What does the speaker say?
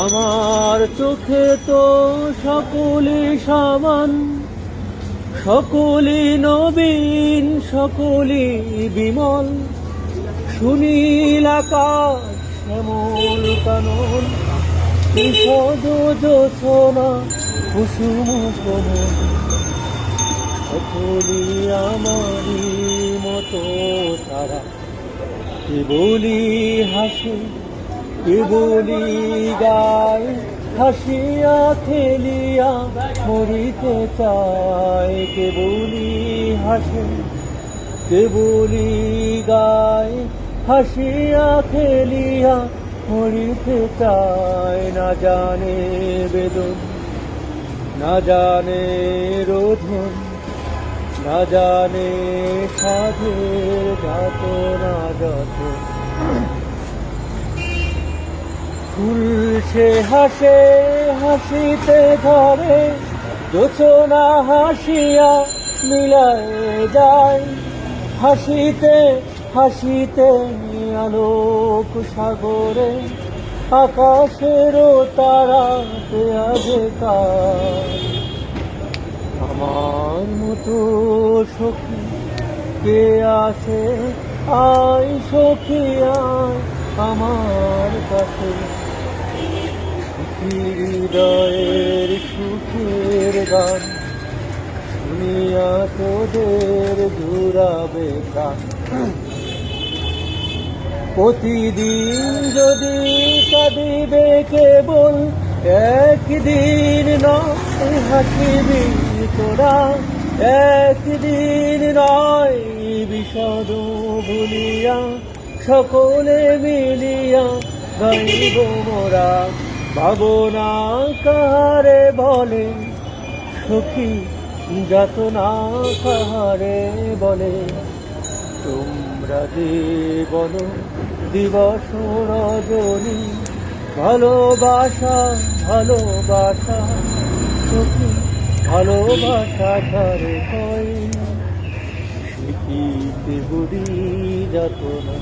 আমার চোখে তো সকলে সমান, সকলে নবীন, সকলে বিমল। সুনীল আকাশ, শ্যামল কানন, কৃষদ যোছনা, কুসুম কোমল। সকলে আমারই মতো তারা, কেবলি হাসে, কেবলি গায়, হাসিয়া খেলিয়া মরিতে চায়। কেবলি হাসে, কেবলি গায়, হাসিয়া খেলিয়া মরিতে চায়। না জানে বেদন, না জানে রোধন, না জানে সাধের যাতনা যত। ফুল সে হাসে, হাসিতে ধরে, যোছনা হাসিয়া মিলায়ে যায়। হাসিতে হাসিতে আলোক সাগরে, আকাশেরও তারাতে আগে কার। আমার মতো সখী কে আছে, আয় সখী আয় আমার কাছে। সুখী হৃদয়ের সুখের গান শুনিয়া তোদের জুড়াবে প্রাণ। প্রতিদিন যদি কাঁদিবে কেবল, একদিন নয় হাসিবি তোরা। একদিন নয় বিষদ ভুলিয়া, সকলে মিলিয়া গাইব মোরা। ভাবনা কাহারে বলে সখী, যাতনা কাহারে বলে। তোমরা যে বলো দিবস রজনী, ভালোবাসা ভালোবাসা সখী, ভালোবাসা কারে কয়। শিখিতে বুড়ি যাতনা।